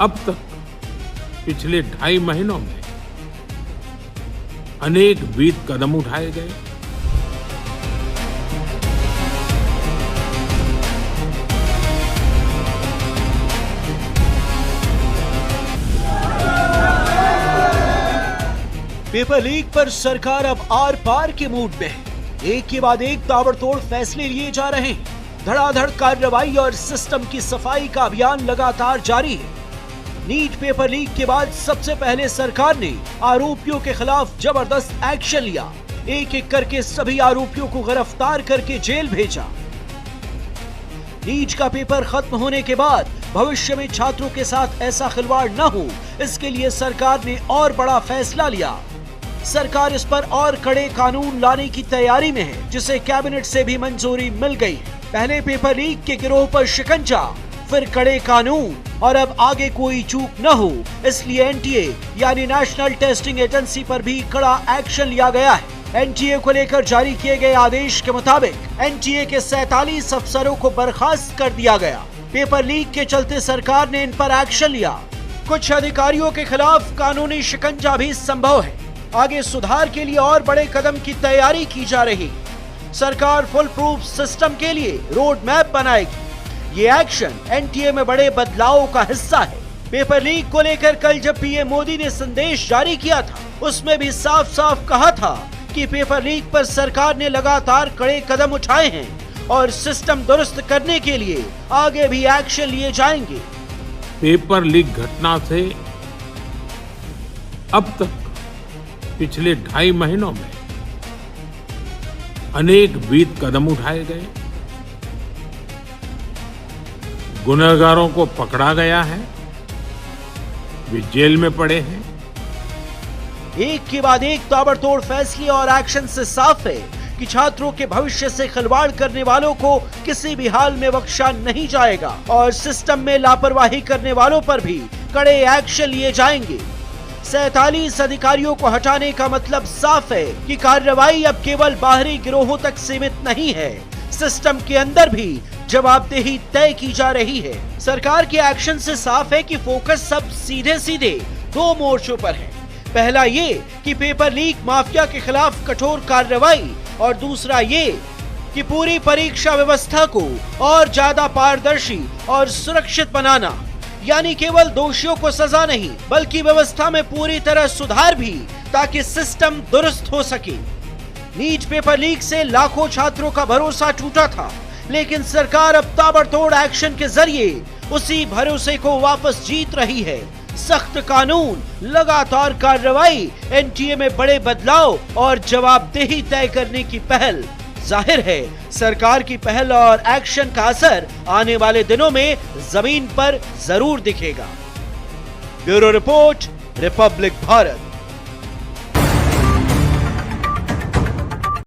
अब तक पिछले 2.5 महीनों में अनेक विविध कदम उठाए गए। पेपर लीक पर सरकार अब आर पार के मूड में है। एक के बाद एक ताबड़तोड़ फैसले लिए जा रहे हैं। धड़ाधड़ कार्रवाई और सिस्टम की सफाई का अभियान लगातार जारी है। नीट पेपर लीक के बाद सबसे पहले सरकार ने आरोपियों के खिलाफ जबरदस्त एक्शन लिया। एक एक करके सभी आरोपियों को गिरफ्तार करके जेल भेजा। नीट का पेपर खत्म होने के बाद भविष्य में छात्रों के साथ ऐसा खिलवाड़ न हो, इसके लिए सरकार ने और बड़ा फैसला लिया। सरकार इस पर और कड़े कानून लाने की तैयारी में है, जिसे कैबिनेट से भी मंजूरी मिल गई है। पहले पेपर लीक के गिरोह पर शिकंजा, फिर कड़े कानून और अब आगे कोई चूक न हो, इसलिए एनटीए यानी नेशनल टेस्टिंग एजेंसी पर भी कड़ा एक्शन लिया गया है। एनटीए को लेकर जारी किए गए आदेश के मुताबिक एनटीए के 47 अफसरों को बर्खास्त कर दिया गया। पेपर लीक के चलते सरकार ने इन पर एक्शन लिया। कुछ अधिकारियों के खिलाफ कानूनी शिकंजा भी संभव है। आगे सुधार के लिए और बड़े कदम की तैयारी की जा रही। सरकार फुल प्रूफ सिस्टम के लिए रोड मैप बनाएगी। ये एक्शन एनटीए में बड़े बदलावों का हिस्सा है। पेपर लीक को लेकर कल जब पीएम मोदी ने संदेश जारी किया था, उसमें भी साफ साफ कहा था कि पेपर लीक पर सरकार ने लगातार कड़े कदम उठाए हैं और सिस्टम दुरुस्त करने के लिए आगे भी एक्शन लिए जाएंगे। पेपर लीक घटना से अब तक पिछले 2.5 महीनों में अनेक विविध कदम उठाए गए। गुनहगारों को पकड़ा गया है, वे जेल में पड़े हैं। एक के बाद एक ताबड़तोड़ फैसले और एक्शन से साफ है कि छात्रों के भविष्य से खिलवाड़ करने वालों को किसी भी हाल में बख्शा नहीं जाएगा और सिस्टम में लापरवाही करने वालों पर भी कड़े एक्शन लिए जाएंगे। 47 अधिकारियों को हटाने का मतलब साफ है कि कार्रवाई अब केवल बाहरी गिरोहों तक सीमित नहीं है, सिस्टम के अंदर भी जवाबदेही तय की जा रही है। सरकार के एक्शन से साफ है कि फोकस सब सीधे सीधे 2 मोर्चों पर है। पहला ये कि पेपर लीक माफिया के खिलाफ कठोर कार्रवाई और दूसरा ये कि पूरी परीक्षा व्यवस्था को और ज्यादा पारदर्शी और सुरक्षित बनाना, यानी केवल दोषियों को सजा नहीं बल्कि व्यवस्था में पूरी तरह सुधार भी, ताकि सिस्टम दुरुस्त हो सके। नीट पेपर लीक से लाखों छात्रों का भरोसा टूटा था, लेकिन सरकार अब ताबड़तोड़ एक्शन के जरिए उसी भरोसे को वापस जीत रही है। सख्त कानून, लगातार कार्रवाई, एनटीए में बड़े बदलाव और जवाबदेही तय करने की पहल। जाहिर है सरकार की पहल और एक्शन का असर आने वाले दिनों में जमीन पर जरूर दिखेगा। Bureau report, Republic Bharat.